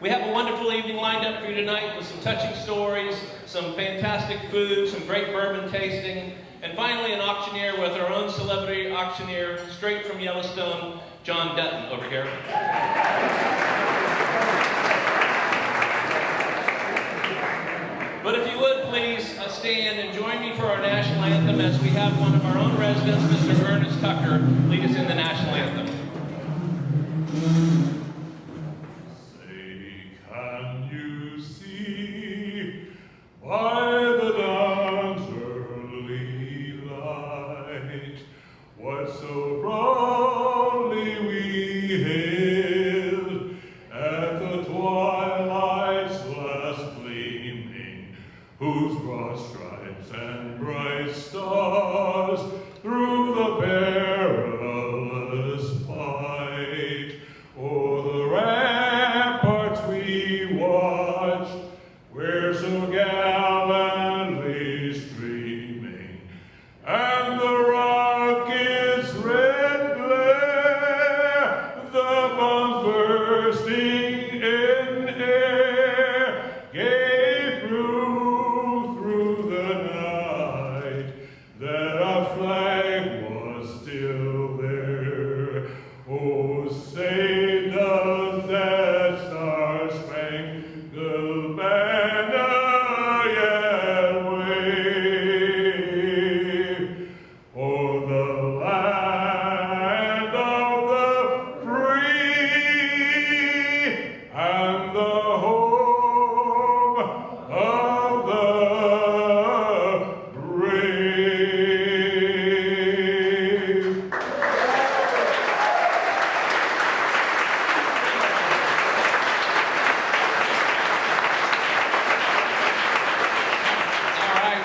We have a wonderful evening lined up for you tonight with some touching stories, some fantastic food, some great bourbon tasting, and finally an auctioneer with our own celebrity auctioneer straight from Yellowstone, John Dutton over here. But if you would please stand and join me for our national anthem as we have one of our own residents, Mr. Ernest Tucker, lead us in the national anthem. Say, can you see by the dawn's early light what so proudly we hailed at the twilight's last gleaming, whose broad stripes and bright stars through the perilous fight o'er the ramparts we watched, where so gallantly streaming, and the rocket's red glare, the bombs bursting in air, gave through the night that our flag was still there. Oh, say does that star-spangled banner yet wave o'er the land of the free and the home of the brave.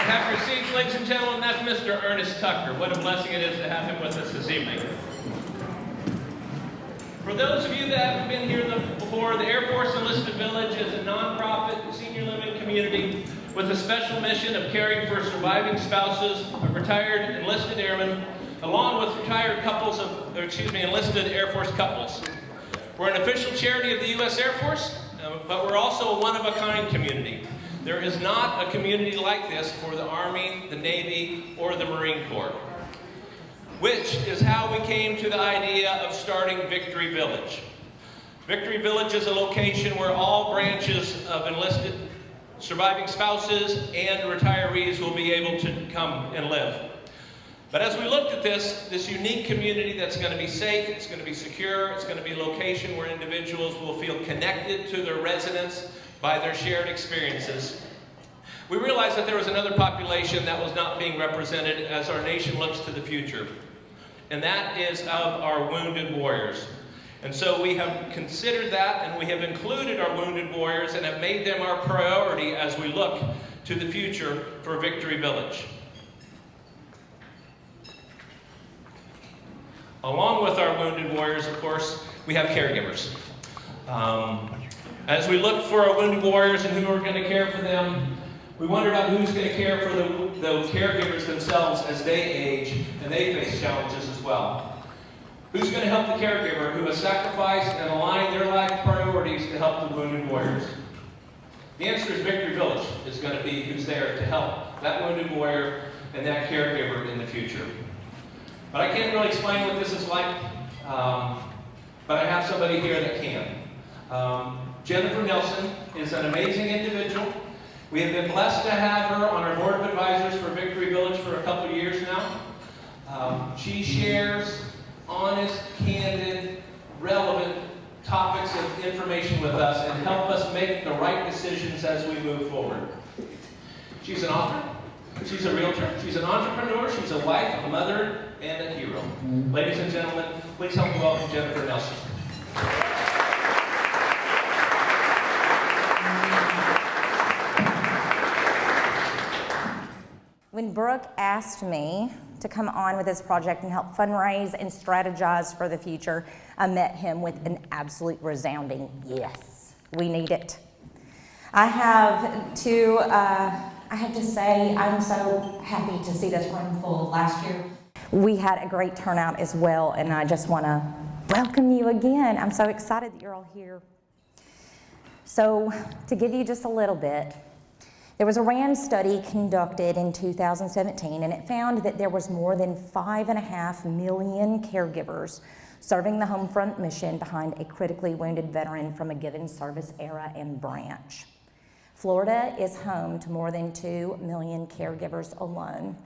Have your seats, ladies and gentlemen. That's Mr. Ernest Tucker. What a blessing it is to have him with us this evening. For those of you that haven't been here before, the Air Force Enlisted Village is a nonprofit senior living community with a special mission of caring for surviving spouses of retired enlisted airmen, along with retired couples enlisted Air Force couples. We're an official charity of the U.S. Air Force, but we're also a one-of-a-kind community. There is not a community like this for the Army, the Navy, or the Marine Corps, which is how we came to the idea of starting Victory Village. Victory Village is a location where all branches of enlisted surviving spouses and retirees will be able to come and live. But as we looked at this unique community that's going to be safe, it's going to be secure, it's going to be a location where individuals will feel connected to their residents by their shared experiences, we realized that there was another population that was not being represented as our nation looks to the future, and that is of our wounded warriors. And so we have considered that, and we have included our wounded warriors and have made them our priority as we look to the future for Victory Village. Along with our wounded warriors, of course, we have caregivers. As we look for our wounded warriors and who are going to care for them, we wondered about who's going to care for the caregivers themselves as they age and they face challenges as well. Who's going to help the caregiver who has sacrificed and aligned their life priorities to help the wounded warriors? The answer is Victory Village is going to be who's there to help that wounded warrior and that caregiver in the future. But I can't really explain what this is like, but I have somebody here that can. Jennifer Nelson is an amazing individual. We have been blessed to have her on our board of advisors for Victory Village for a couple of years now. She shares honest, candid, relevant topics of information with us and help us make the right decisions as we move forward. She's an author, she's a realtor, she's an entrepreneur, she's a wife, a mother, and a hero. Ladies and gentlemen, please help me welcome Jennifer Nelson. When Brooke asked me to come on with this project and help fundraise and strategize for the future, I met him with an absolute resounding yes. We need it. I have to say I'm so happy to see this room full. Last year we had a great turnout as well, and I just want to welcome you again. I'm so excited that you're all here. So to give you just a little bit, there was a RAND study conducted in 2017, and it found that there was more than 5.5 million caregivers serving the home front mission behind a critically wounded veteran from a given service era and branch. Florida is home to more than 2 million caregivers alone.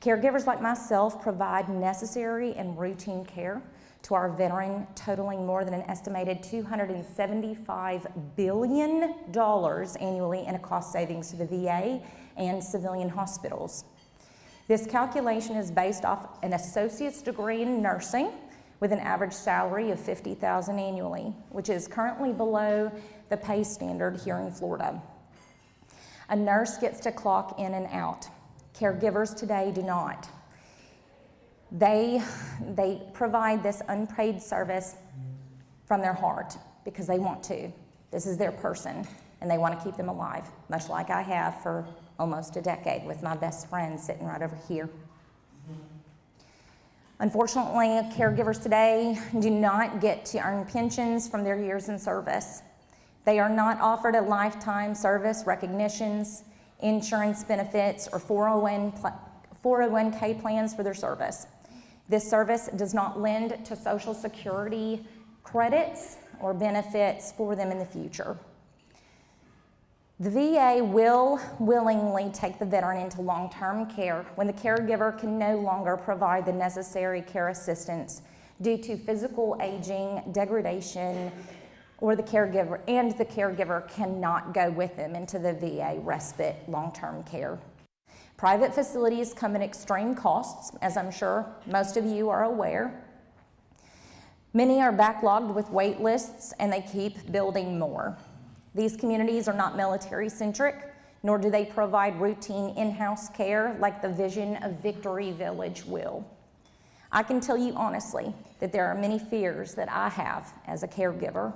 Caregivers like myself provide necessary and routine care to our veteran, totaling more than an estimated $275 billion annually in a cost savings to the VA and civilian hospitals. This calculation is based off an associate's degree in nursing with an average salary of $50,000 annually, which is currently below the pay standard here in Florida. A nurse gets to clock in and out. Caregivers today do not. They provide this unpaid service from their heart because they want to. This is their person, and they want to keep them alive, much like I have for almost a decade with my best friend sitting right over here. Unfortunately, caregivers today do not get to earn pensions from their years in service. They are not offered a lifetime service recognitions, insurance benefits, or 401k plans for their service. This service does not lend to Social Security credits or benefits for them in the future. The VA will willingly take the veteran into long-term care when the caregiver can no longer provide the necessary care assistance due to physical aging, degradation, or the caregiver cannot go with them into the VA respite long-term care. Private facilities come at extreme costs, as I'm sure most of you are aware. Many are backlogged with wait lists, and they keep building more. These communities are not military-centric, nor do they provide routine in-house care like the vision of Victory Village will. I can tell you honestly that there are many fears that I have as a caregiver.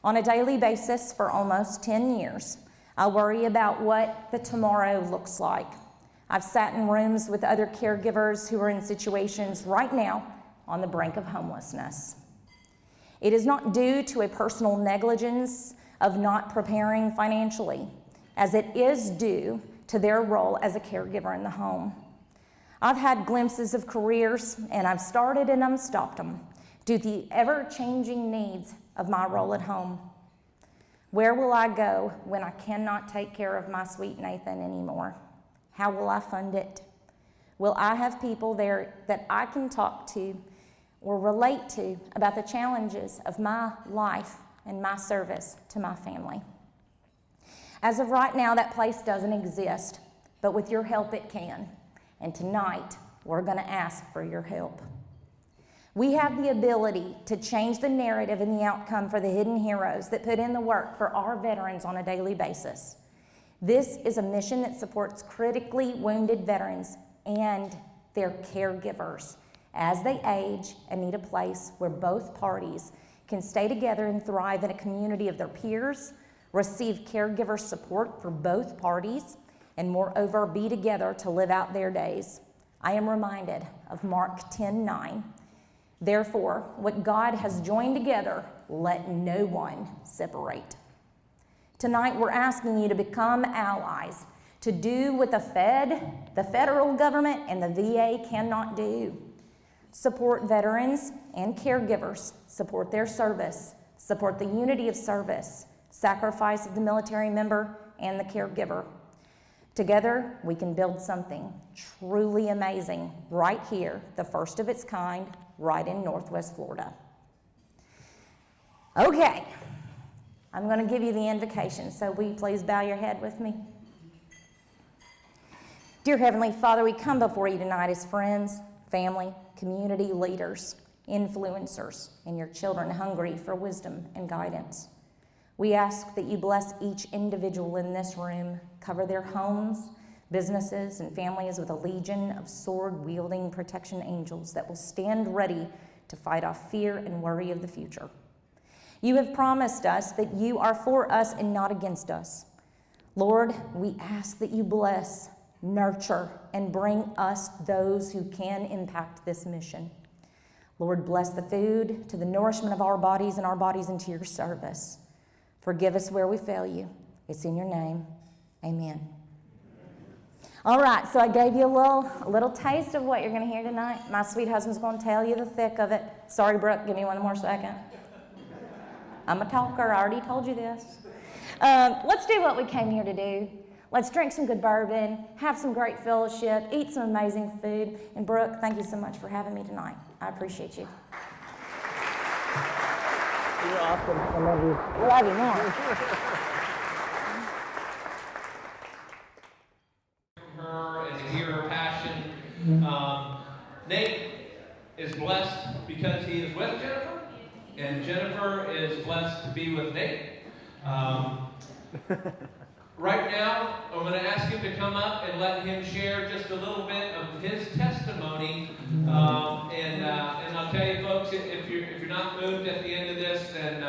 On a daily basis for almost 10 years, I worry about what the tomorrow looks like. I've sat in rooms with other caregivers who are in situations right now on the brink of homelessness. It is not due to a personal negligence of not preparing financially, as it is due to their role as a caregiver in the home. I've had glimpses of careers, and I've started and I've stopped them due to the ever-changing needs of my role at home. Where will I go when I cannot take care of my sweet Nathan anymore? How will I fund it? Will I have people there that I can talk to or relate to about the challenges of my life and my service to my family? As of right now, that place doesn't exist, but with your help it can. And tonight, we're going to ask for your help. We have the ability to change the narrative and the outcome for the hidden heroes that put in the work for our veterans on a daily basis. This is a mission that supports critically wounded veterans and their caregivers as they age and need a place where both parties can stay together and thrive in a community of their peers, receive caregiver support for both parties, and moreover be together to live out their days. I am reminded of Mark 10:9. Therefore, what God has joined together, let no one separate. Tonight, we're asking you to become allies, to do what the federal government, and the VA cannot do. Support veterans and caregivers, support their service, support the unity of service, sacrifice of the military member and the caregiver. Together, we can build something truly amazing right here, the first of its kind, right in Northwest Florida. Okay, I'm going to give you the invocation, so will you please bow your head with me? Dear Heavenly Father, we come before you tonight as friends, family, community leaders, influencers, and your children hungry for wisdom and guidance. We ask that you bless each individual in this room, cover their homes, businesses, and families with a legion of sword-wielding protection angels that will stand ready to fight off fear and worry of the future. You have promised us that you are for us and not against us. Lord, we ask that you bless, nurture, and bring us those who can impact this mission. Lord, bless the food to the nourishment of our bodies and our bodies into your service. Forgive us where we fail you. It's in your name. Amen. All right, so I gave you a little taste of what you're going to hear tonight. My sweet husband's going to tell you the thick of it. Sorry, Brooke, give me one more second. I'm a talker. I already told you this. Let's do what we came here to do. Let's drink some good bourbon, have some great fellowship, eat some amazing food. And Brooke, thank you so much for having me tonight. I appreciate you. You're awesome. I love you. I love you more. Her and to hear her passion. Nate is blessed because he is with Jennifer, and Jennifer is blessed to be with Nate. Right now, I'm going to ask him to come up and let him share just a little bit of his testimony. And I'll tell you, folks, if you're not moved at the end of this, then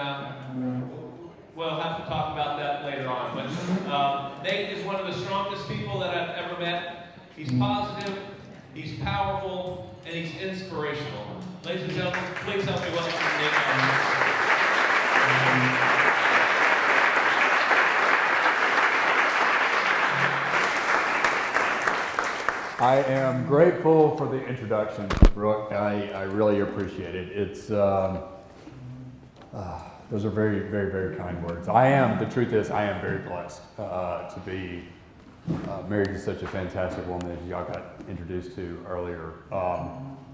we'll have to talk about that later on. But Nate is one of the strongest people that I've ever met. He's positive, he's powerful, and he's inspirational. Ladies and gentlemen, please help me welcome Nate. I am grateful for the introduction, Brooke. I really appreciate it. It's those are very, very, very kind words. The truth is, I am very blessed to be married to such a fantastic woman that y'all got introduced to earlier.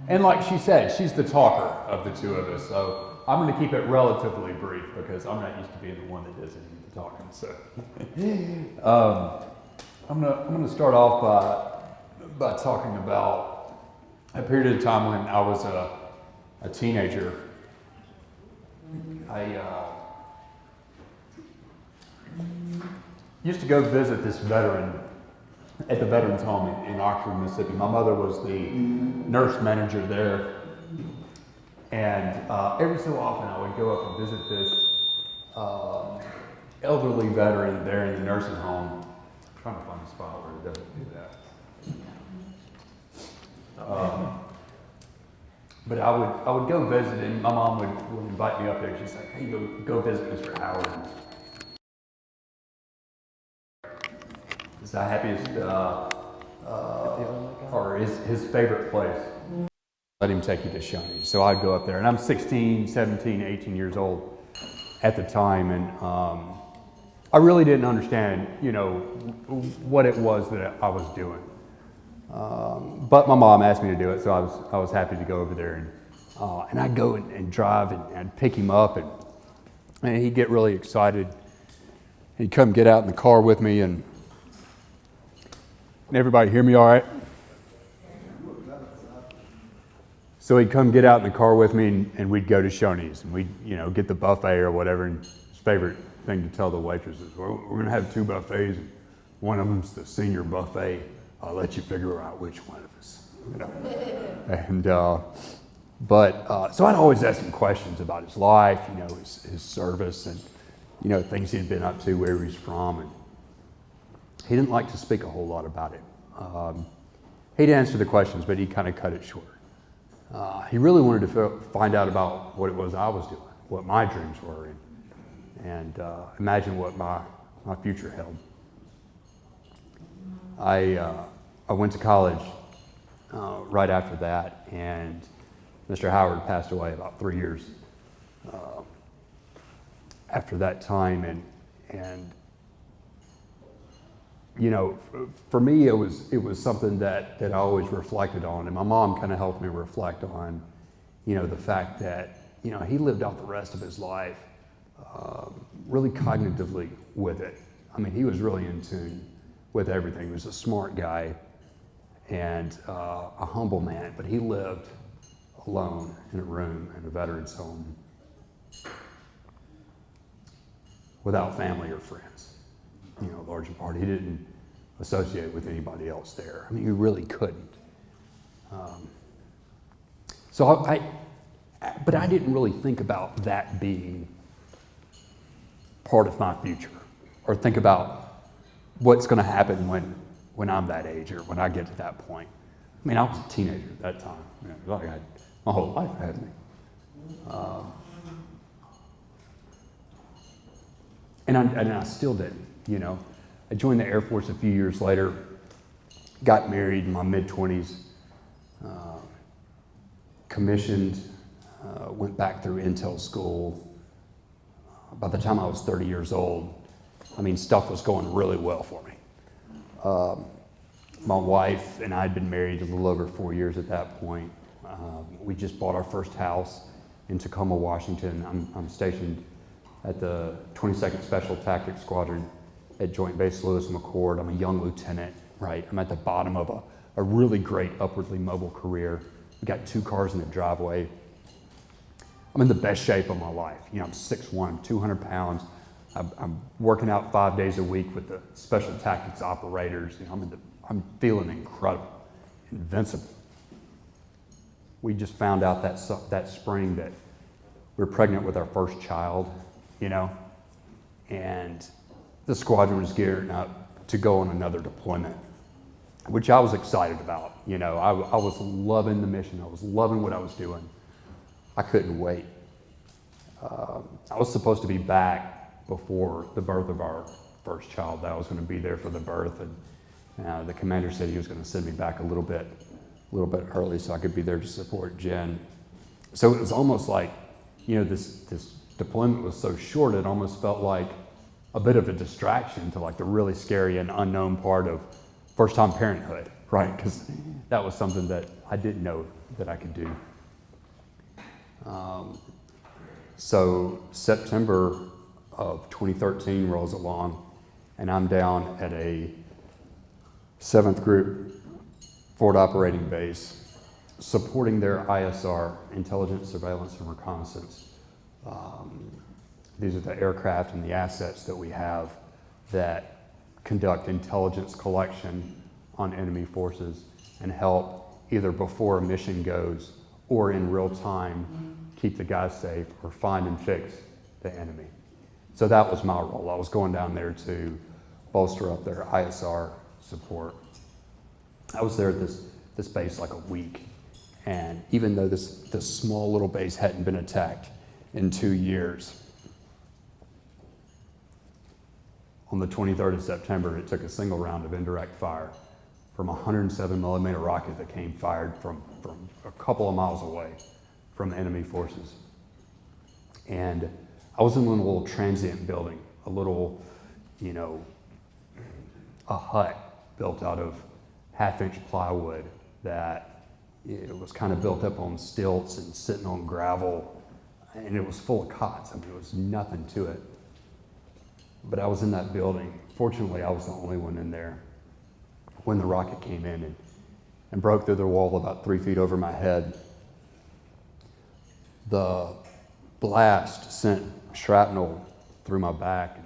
And like she said, she's the talker of the two of us. So I'm going to keep it relatively brief because I'm not used to being the one that does any of the talking. So I'm going to start off by talking about a period of time when I was a teenager. I used to go visit this veteran at the Veterans Home in Oxford, Mississippi. My mother was the nurse manager there, and every so often I would go up and visit this elderly veteran there in the nursing home. I'm trying to find a spot where it doesn't do that. But I would go visit, and my mom would invite me up there. She's like, "Hey, go visit Mr. Howard." It's the happiest, or his favorite place. Let him take you to Shoney's. So I'd go up there, and I'm 16, 17, 18 years old at the time, and I really didn't understand, what it was that I was doing. But my mom asked me to do it, so I was happy to go over there, and I'd go and drive and pick him up, and he'd get really excited. He'd come get out in the car with me, and everybody hear me all right? So he'd come get out in the car with me, and we'd go to Shoney's, and we'd get the buffet or whatever. And his favorite thing to tell the waitresses, "Well, we're gonna have 2 buffets, and one of them's the senior buffet. I'll let you figure out which one of us." And so I'd always ask him questions about his life, his service, and things he'd been up to, where he's from, and he didn't like to speak a whole lot about it. He'd answer the questions, but he kind of cut it short. He really wanted to find out about what it was I was doing, what my dreams were, and imagine what my future held. I went to college right after that, and Mr. Howard passed away about 3 years after that time, and for me it was something that I always reflected on, and my mom kind of helped me reflect on the fact that he lived out the rest of his life really cognitively with it. I mean, he was really in tune with everything. He was a smart guy and a humble man, but he lived alone in a room in a veteran's home without family or friends. Large part. He didn't associate with anybody else there. I mean, he really couldn't. But I didn't really think about that being part of my future, or think about what's going to happen when I'm that age, or when I get to that point. I mean, I was a teenager at that time. Like I had my whole life ahead of me. And I still didn't, you know. I joined the Air Force a few years later, got married in my mid-20s, commissioned, went back through intel school. By the time I was 30 years old, I mean, stuff was going really well for me. My wife and I had been married a little over 4 years at that point. We just bought our first house in Tacoma, Washington. I'm stationed at the 22nd Special Tactics Squadron at Joint Base Lewis McChord. I'm a young lieutenant, right? I'm at the bottom of a really great upwardly mobile career. We got 2 cars in the driveway. I'm in the best shape of my life. You know, I'm 6'1", 200 pounds. I'm working out 5 days a week with the Special Tactics operators. You know, I'm feeling incredible, invincible. We just found out that spring that we were pregnant with our first child, you know, and the squadron was gearing up to go on another deployment, which I was excited about. You know, I was loving the mission. I was loving what I was doing. I couldn't wait. I was supposed to be back before the birth of our first child. I was going to be there for the birth, and the commander said he was going to send me back a little bit early so I could be there to support Jen. So it was almost like, you know, this deployment was so short, it almost felt like a bit of a distraction to like the really scary and unknown part of first-time parenthood, right? Because that was something that I didn't know that I could do. So September of 2013 rolls along, and I'm down at a 7th Group Forward Operating Base, supporting their ISR, Intelligence, Surveillance, and Reconnaissance. These are the aircraft and the assets that we have that conduct intelligence collection on enemy forces and help either before a mission goes or in real time keep the guys safe or find and fix the enemy. So that was my role. I was going down there to bolster up their ISR support. I was there at this base like a week, and even though this small little base hadn't been attacked in 2 years, on the 23rd of September, it took a single round of indirect fire from a 107 millimeter rocket that came fired from a couple of miles away from enemy forces. And I was in a little transient building, a little, you know, a hut built out of 1/2-inch plywood that it was kind of built up on stilts and sitting on gravel, and it was full of cots. I mean, there was nothing to it. But I was in that building. Fortunately, I was the only one in there when the rocket came in and broke through the wall about 3 feet over my head. The blast sent shrapnel through my back.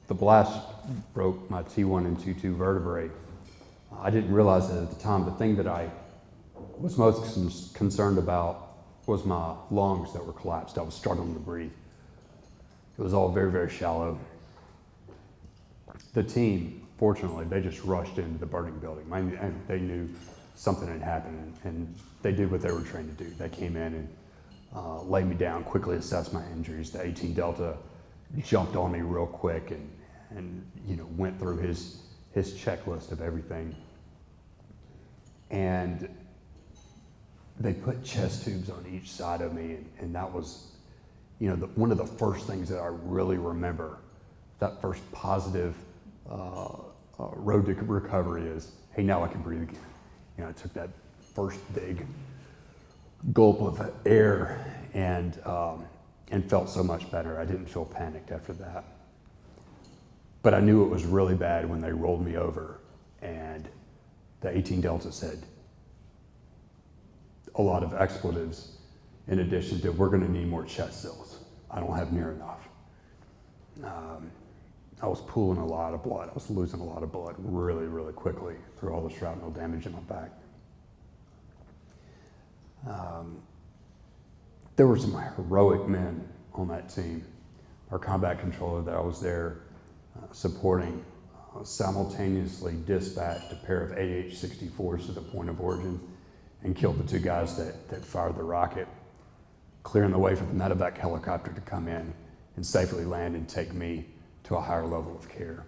The blast broke my T1 and T2 vertebrae. I didn't realize it at the time. The thing that I was most concerned about was my lungs that were collapsed. I was struggling to breathe. It was all very, very shallow. The team, fortunately, they just rushed into the burning building. And they knew something had happened, and they did what they were trained to do. They came in and laid me down, quickly assessed my injuries. The 18 Delta jumped on me real quick and you know, went through his checklist of everything. And they put chest tubes on each side of me, and that was, you know, one of the first things that I really remember, that first positive road to recovery is, hey, now I can breathe again. You know, I took that first big gulp of air and felt so much better. I didn't feel panicked after that. But I knew it was really bad when they rolled me over and the 18 Delta said a lot of expletives in addition to, we're gonna need more chest seals. I don't have near enough. I was pooling a lot of blood. I was losing a lot of blood really, really quickly through all the shrapnel damage in my back. There were some heroic men on that team. Our combat controller that I was there supporting simultaneously dispatched a pair of AH-64s to the point of origin and killed the 2 guys that fired the rocket, clearing the way for the medevac helicopter to come in and safely land and take me to a higher level of care.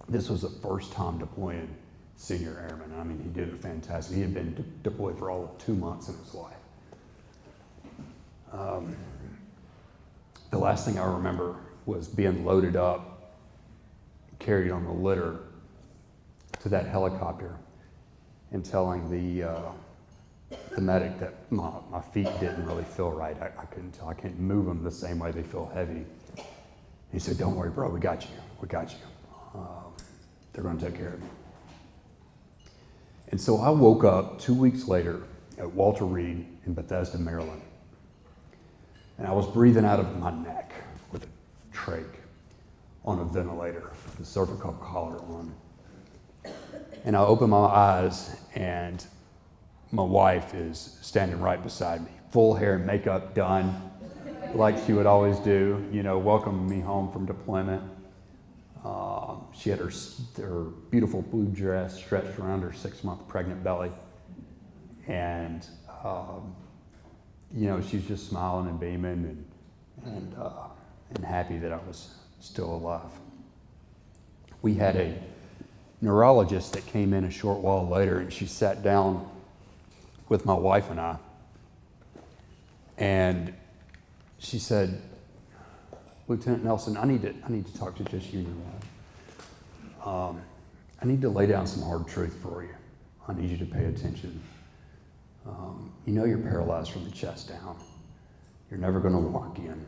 This was the first time deploying senior airman. I mean, he did it fantastic. He had been deployed for all of 2 months in his life. The last thing I remember was being loaded up, carried on the litter to that helicopter, and telling the medic that my feet didn't really feel right. I couldn't tell. I can't move them the same way they feel heavy. He said, "Don't worry, bro. We got you. We got you. They're going to take care of you." And so I woke up 2 weeks later at Walter Reed in Bethesda, Maryland. And I was breathing out of my neck with a trach on a ventilator, the cervical collar on. And I opened my eyes, and my wife is standing right beside me, full hair and makeup done, like she would always do, welcoming me home from deployment. She had her beautiful blue dress stretched around her 6-month pregnant belly. And, she's just smiling and beaming and happy that I was still alive. We had a neurologist that came in a short while later, and she sat down with my wife and I. And she said, "Lieutenant Nelson, I need to talk to just you and your wife. I need to lay down some hard truth for you. I need you to pay attention. You're paralyzed from the chest down. You're never going to walk again.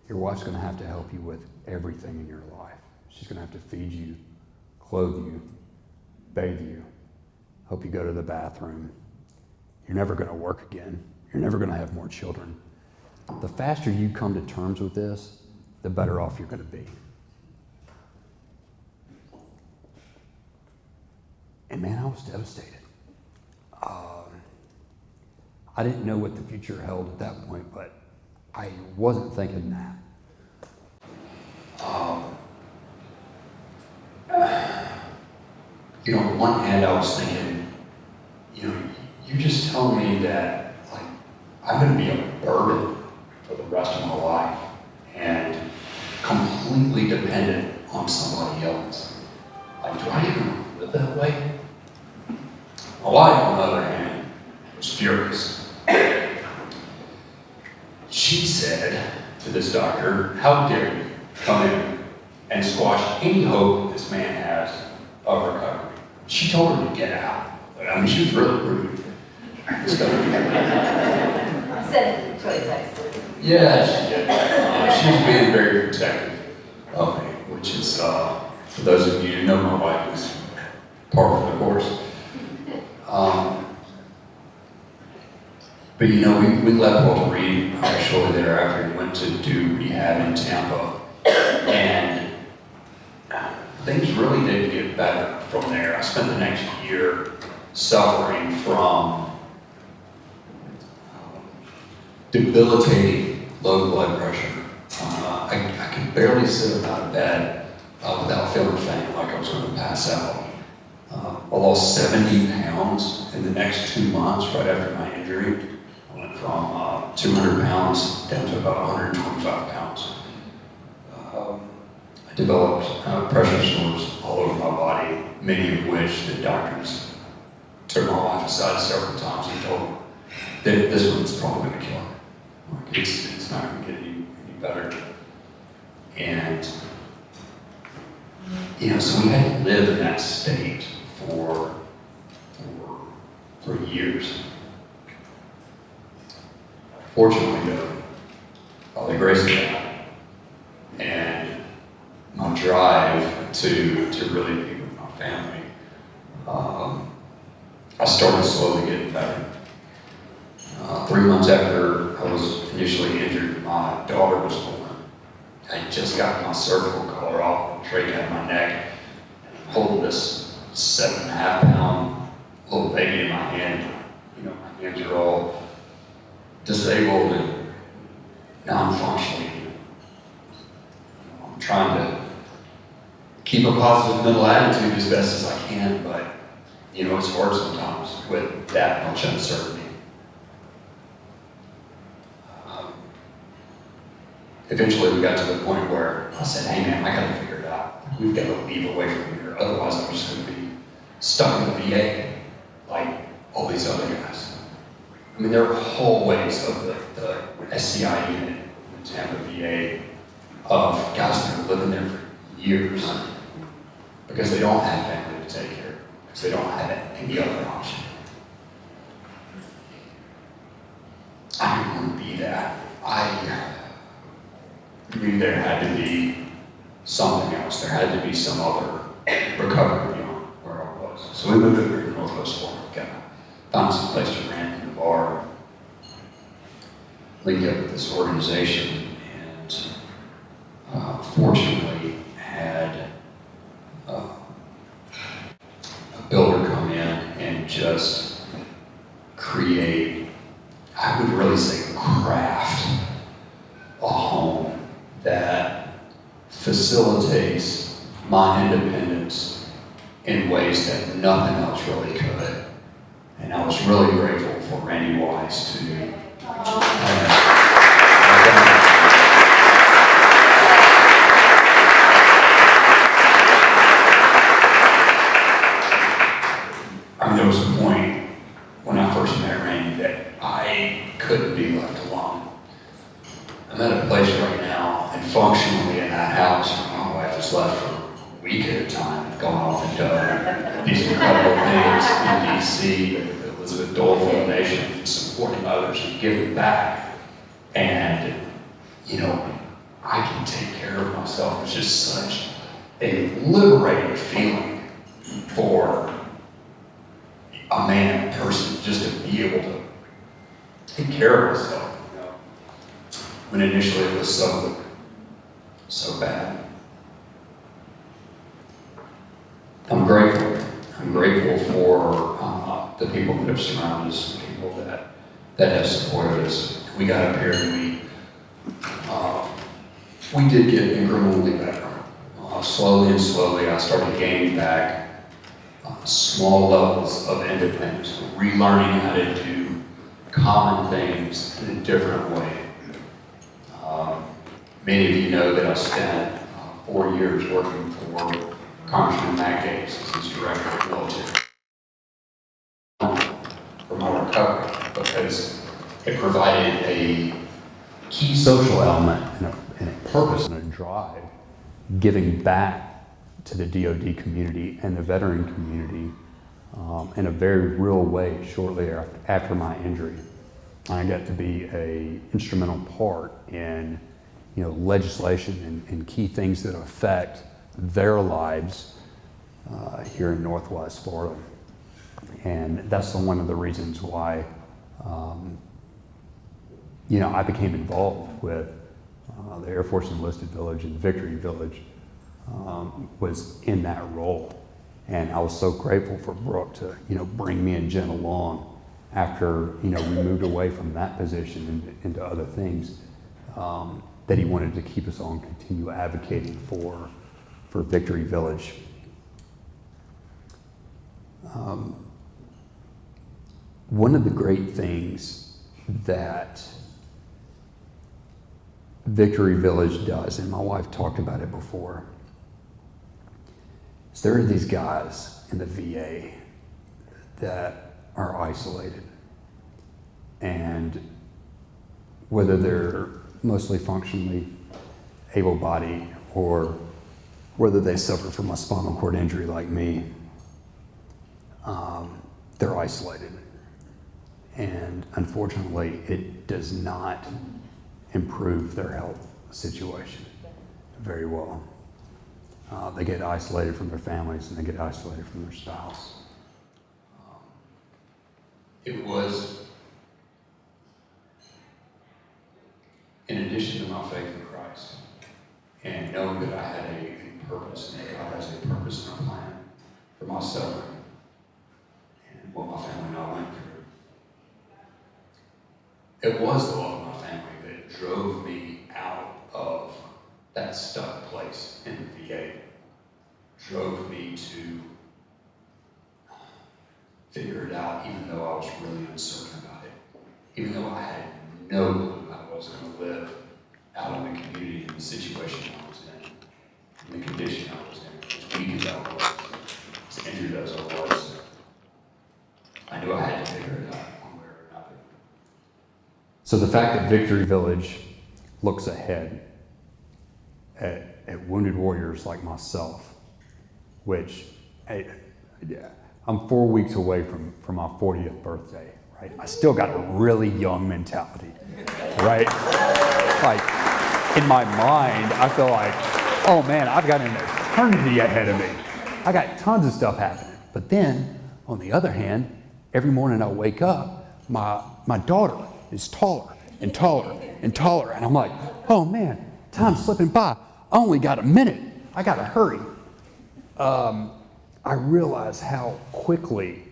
Your wife's going to have to help you with everything in your life. She's going to have to feed you, clothe you, bathe you, help you go to the bathroom. You're never going to work again. You're never going to have more children. The faster you come to terms with this, the better off you're going to be." And man, I was devastated. I didn't know what the future held at that point, but I wasn't thinking that. On one hand, I was thinking, you're just telling me that, I'm going to be a burden for the rest of my life and completely dependent on somebody else. Do I even live that way? My wife, on the other hand, was furious. She said to this doctor, "How dare you come in and squash any hope this man has of recovery?" She told her to get out. She was really rude. Said it twice, actually. Yeah, she did. She was being very protective of me, which is, for those of you who know, my wife is par for the course. But we left Walter Reed shortly thereafter and went to do rehab in Tampa. And things really did get better from there. I spent the next year suffering from debilitating low blood pressure. I could barely sit out of bed without feeling faint, like I was going to pass out. I lost 70 pounds in the next 2 months right after my injury. I went from 200 pounds down to about 125 pounds. I developed pressure sores all over my body, many of which the doctors took my wife aside several times and told me that this one's probably going to kill her. It's not going to get any better. And, so we had to live in that state for years. Fortunately, though, by the grace of God and my drive to really be with my family, I started slowly getting better. 3 months after I was initially injured, my daughter was born. I had just gotten my cervical collar off, trach out of my neck, and I'm holding this 7.5-pound little baby in my hand. My hands are all disabled and non-functioning. I'm trying to keep a positive mental attitude as best as I can, but it's hard sometimes with that much uncertainty. eventually we got to the point where I said, hey man, I gotta figure it out. We've got to leave away from here. Otherwise I'm just gonna be stuck in the VA like all these other guys. I mean, there are hallways of the SCI unit in Tampa VA of guys that are living there for years because they don't have family to take care of, because they don't have any other option. I didn't want to be that. I knew there had to be something else. There had to be some other recovery beyond where I was. So we moved over to Northwest Florida. Found some place to rent in the bar. Linked up with this organization, and fortunately had a builder come in and just create, I would really say craft, a home that facilitates my independence in ways that nothing else really could. And I was really grateful for Randy Wise to there was a point when I first met Randy that I couldn't be left alone. I'm at a place right now, and functionally in that house, my wife has left for a week at a time, gone off and done these incredible things in D.C. with the Elizabeth Dole Foundation, supporting others and giving back. And, you know, I can take care of myself. It's just such a liberating feeling for a man, a person, just to be able to take care of myself. You know? When initially it was so bad. I'm grateful. I'm grateful for the people that have surrounded us, the people that have supported us. We got up here and we did get incrementally better. Slowly and slowly, I started gaining back small levels of independence, relearning how to do common things in a different way. Many of you know that I spent 4 years working for Congressman Matt Gates as his director of military for my recovery, because it provided a key social element and a purpose and a drive, giving back to the DoD community and the veteran community in a very real way shortly after my injury. I got to be an instrumental part in, you know, legislation and key things that affect their lives here in Northwest Florida. And that's one of the reasons why, you know, I became involved with the Air Force Enlisted Village and Victory Village. Was in that role, and I was so grateful for Brooke to, you know, bring me and Jen along after, you know, we moved away from that position into other things, that he wanted to keep us on, continue advocating for Victory Village. One of the great things that Victory Village does, and my wife talked about it before, is there are these guys in the VA that are isolated. And whether they're mostly functionally able-bodied or whether they suffer from a spinal cord injury like me, they're isolated. And unfortunately, it does not improve their health situation very well. They get isolated from their families and they get isolated from their spouse. It was, in addition to my faith in Christ and knowing that I had a purpose and that God has a purpose and a plan for my suffering and what my family and I went through. It was the love of my family that drove me out of that stuck place in the VA, drove me to figure it out, even though I was really uncertain about it, even though I had no clue how I was going to live out in the community in the situation I was in the condition I was in, as weak as I was, as injured as I was. I knew I had to figure it out one way or another. So the fact that Victory Village looks ahead at wounded warriors like myself, which I'm 4 weeks away from my 40th birthday, right? I still got a really young mentality, right? Like, in my mind, I feel like, oh man, I've got an eternity ahead of me. I got tons of stuff happening. But then, on the other hand, every morning I wake up, my daughter is taller and taller and taller. And I'm like, oh man, time's slipping by. I only got a minute. I gotta hurry. I realize how quickly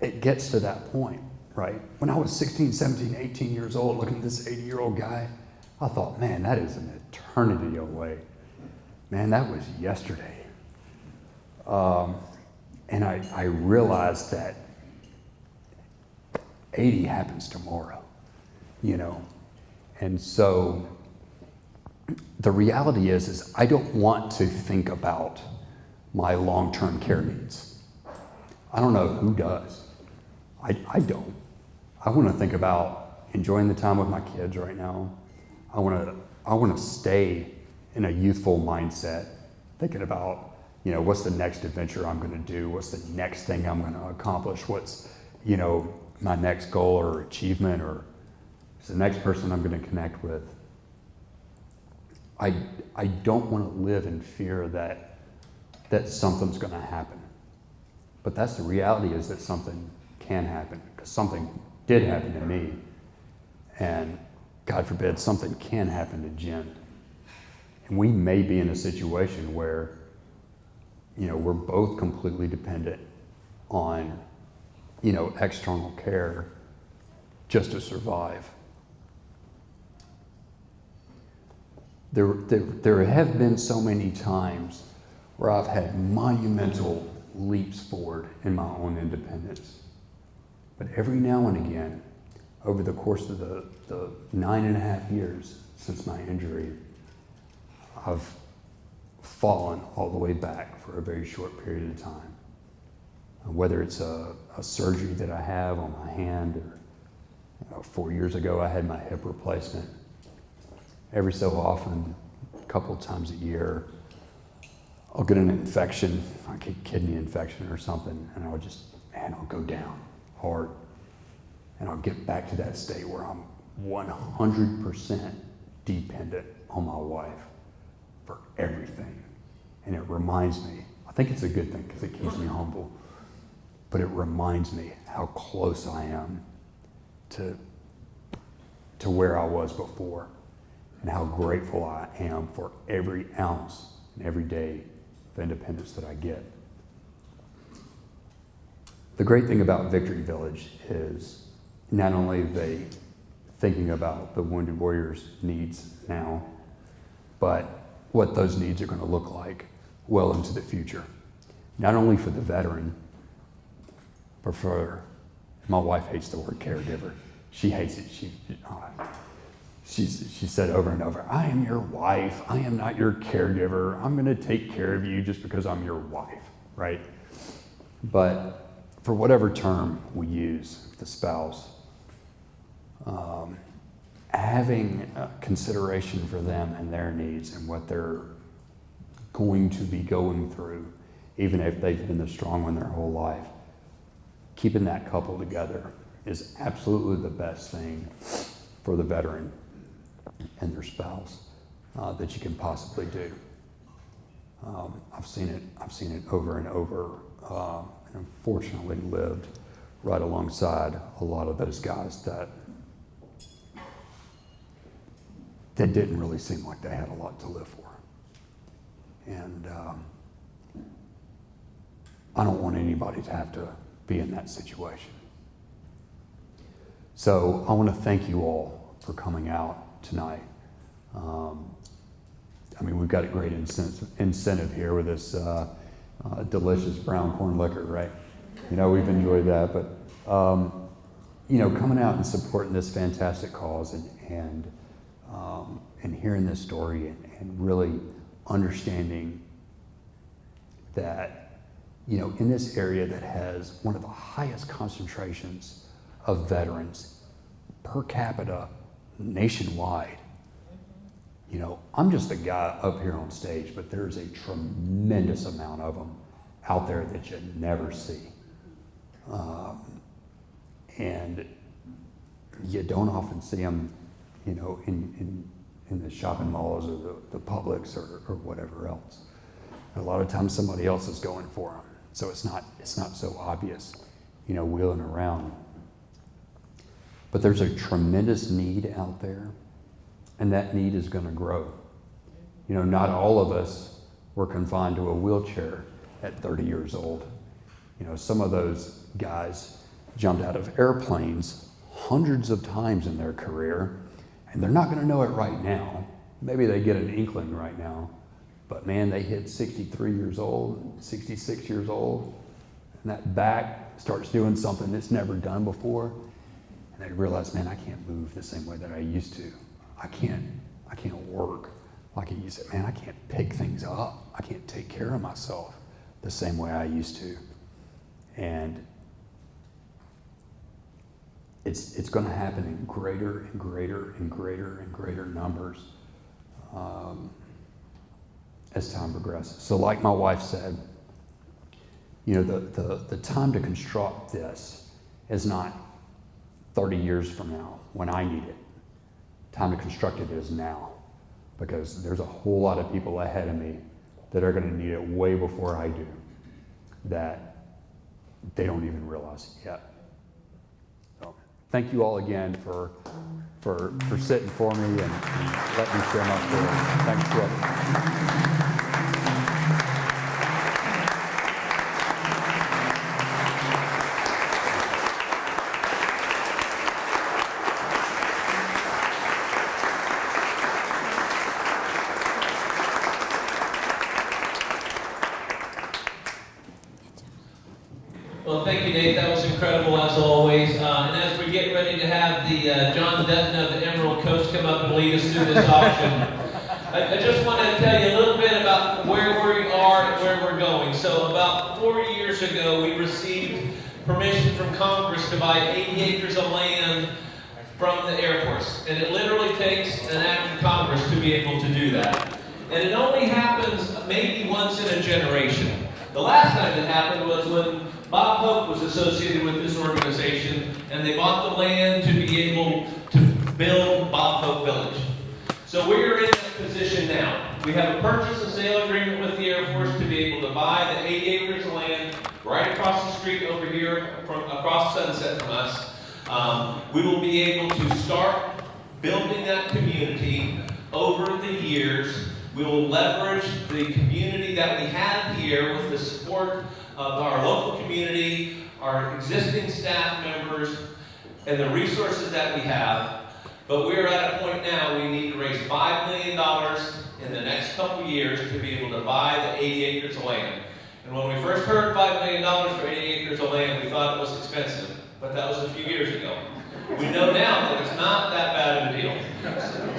it gets to that point, right? When I was 16, 17, 18 years old, looking at this 80-year-old guy, I thought, man, that is an eternity away. Man, that was yesterday. And I realized that 80 happens tomorrow, you know? And so the reality is I don't want to think about my long-term care needs. I don't know who does. I don't. I want to think about enjoying the time with my kids right now. I want to stay in a youthful mindset, thinking about, you know, what's the next adventure I'm going to do? What's the next thing I'm going to accomplish? What's, you know, my next goal or achievement, or is the next person I'm going to connect with? I don't want to live in fear that something's going to happen. But that's the reality, is that something can happen, because something did happen to me. And God forbid, something can happen to Jen. And we may be in a situation where, you know, we're both completely dependent on, you know, external care just to survive. There have been so many times where I've had monumental leaps forward in my own independence. But every now and again, over the course of the 9.5 years since my injury, I've fallen all the way back for a very short period of time. Whether it's a surgery that I have on my hand, or 4 years ago I had my hip replacement. Every so often, a couple of times a year, I'll get an infection, I get a kidney infection or something, and I'll go down hard. And I'll get back to that state where I'm 100% dependent on my wife for everything. And it reminds me, I think it's a good thing because it keeps me humble, but it reminds me how close I am to where I was before, and how grateful I am for every ounce and every day of independence that I get. The great thing about Victory Village is not only are they thinking about the wounded warriors' needs now, but what those needs are going to look like well into the future. Not only for the veteran, but for, my wife hates the word caregiver. She hates it. She said over and over, I am your wife. I am not your caregiver. I'm going to take care of you just because I'm your wife, right? But for whatever term we use, the spouse, having consideration for them and their needs and what they're going to be going through, even if they've been the strong one their whole life, keeping that couple together is absolutely the best thing for the veteran and their spouse that you can possibly do. I've seen it over and over, and unfortunately lived right alongside a lot of those guys that didn't really seem like they had a lot to live for. And I don't want anybody to have to be in that situation. So I want to thank you all for coming out tonight. I mean, we've got a great incentive here with this delicious brown corn liquor, right? You know, we've enjoyed that, but you know, coming out and supporting this fantastic cause and and hearing this story and really understanding that, in this area that has one of the highest concentrations of veterans per capita nationwide. I'm just a guy up here on stage, but there's a tremendous amount of them out there that you never see. And you don't often see them, in the shopping malls or the Publix or whatever else. A lot of times somebody else is going for them. So it's not so obvious, wheeling around. But there's a tremendous need out there, and that need is going to grow. Not all of us were confined to a wheelchair at 30 years old. Some of those guys jumped out of airplanes hundreds of times in their career, and they're not going to know it right now. Maybe they get an inkling right now, but man, they hit 63 years old, 66 years old, and that back starts doing something it's never done before, and they realize, man, I can't move the same way that I used to. I can't work like I used to. Man, I can't pick things up. I can't take care of myself the same way I used to. And it's going to happen in greater and greater and greater and greater numbers as time progresses. So like my wife said, the time to construct this is not 30 years from now when I need it. Time to construct it is now, because there's a whole lot of people ahead of me that are going to need it way before I do, that they don't even realize it yet. So thank you all again for sitting for me and letting me share my story. Thanks, brother. Well, thank you, Nate. That was incredible, as always. And as we get ready to have the John Dutton of the Emerald Coast come up and lead us through this auction, I just want to tell you a little bit about where we are and where we're going. So about 4 years ago, we received permission from Congress to buy 80 acres of land from the Air Force. And it literally takes an act of Congress to be able to do that. And it only happens maybe once in a generation. The last time it happened was when Bob Hope was associated with this organization, and they bought the land to be able to build Bob Hope Village. So we're in that position now. We have a purchase and sale agreement with the Air Force to be able to buy the 80 acres of land right across the street over here, from across Sunset from us. We will be able to start building that community over the years. We will leverage the community that we have here with the support of our local community, our existing staff members, and the resources that we have. But we're at a point now we need to raise $5 million in the next couple years to be able to buy the 80 acres of land. And when we first heard $5 million for 80 acres of land, we thought it was expensive, but that was a few years ago. We know now that it's not that bad of a deal.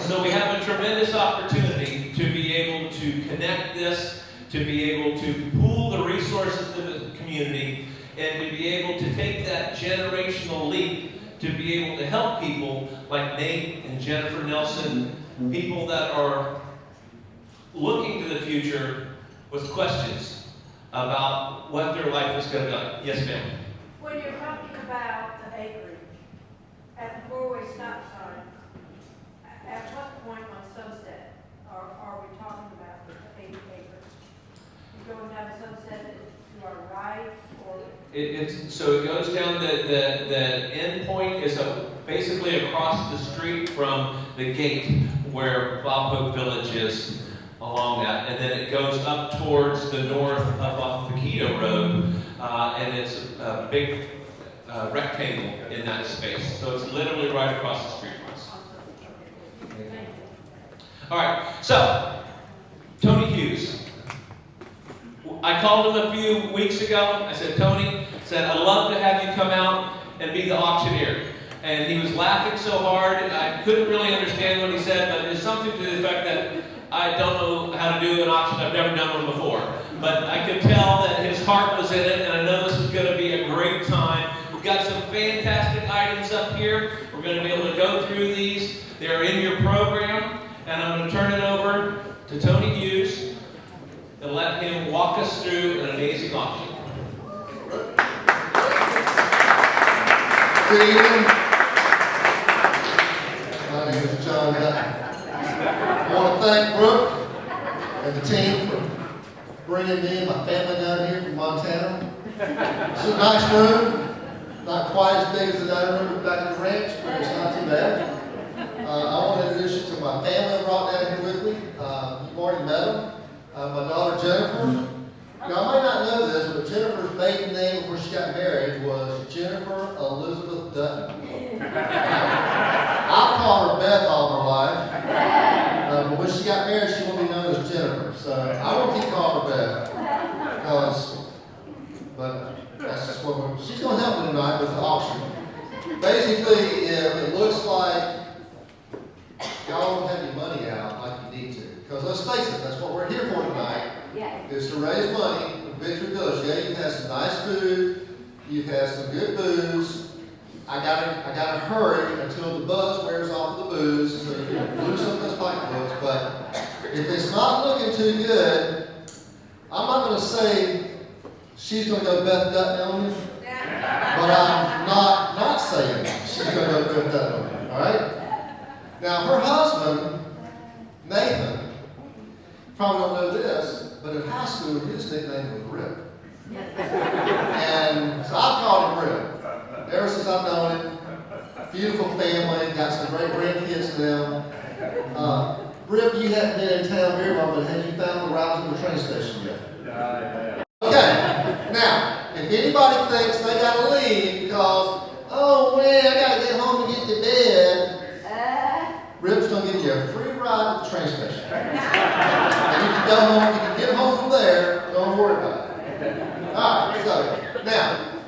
So we have a tremendous opportunity to be able to connect this, to be able to pool the resources of the community, and to be able to take that generational leap to be able to help people like Nate and Jennifer Nelson, people that are looking to the future with questions about what their life is going to be like. Yes, ma'am. When you're talking about the acreage at the four-way stop sign, at what point on Sunset are we talking about the 80 acres? You're going down Sunset to our right, or? So it goes down, the end point is basically across the street from the gate where Bob Hope Village is, along that, and then it goes up towards the north off Paquito Road, and it's a big rectangle in that space. So it's literally right across the street from us. All right, so Tony Hughes. I called him a few weeks ago. I said, Tony, I'd love to have you come out and be the auctioneer. And he was laughing so hard, I couldn't really understand what he said, but it's something to the effect that I don't know how to do an auction, I've never done one before. But I could tell that his heart was in it, and I know this is going to be a great time. We've got some fantastic items up here. We're going to be able to go through these. They're in your program, and I'm going to turn it over to Tony Hughes and let him walk us through an amazing auction. Good evening. My name is John Dutton. I want to thank Brooke and the team for bringing me and my family down here from Montana. It's a nice room, not quite as big as the dining room back at the ranch, but it's not too bad. I want to introduce you to my family I brought down here with me. You've already met them. My daughter Jennifer. Now, I may not know this, but Jennifer's maiden name before she got married was Jennifer Elizabeth Dutton. I've called her Beth all her life, but when she got married, she wanted to be known as Jennifer. So I won't keep calling her Beth, but that's just what she's going to help me tonight with the auction. Basically, if it looks like y'all don't have your money out like you need to, because let's face it, that's what we're here for tonight. Is to raise money for Victory Village. Yeah, you've had some nice food, you've had some good booze. I gotta hurry until the buzz wears off of the booze, so you can lose some of those pocketbooks. But if it's not looking too good, I'm not gonna say she's gonna go Beth Dutton on you, but I'm not saying she's gonna go Beth Dutton on you. All right? Now her husband, Nathan, probably don't know this, but in high school, his nickname was Rip. And so I've called him Rip. Ever since I've known him, beautiful family, got some great grandkids to them. Rip, you hadn't been in town very long, but had you found the route to the train station yet? Okay, now, if anybody thinks they gotta leave because, oh man, I gotta get home to get to bed, Rip's gonna give you a free ride to the train station. And you can go home, you can get home from there, don't worry about it. Alright, so, now,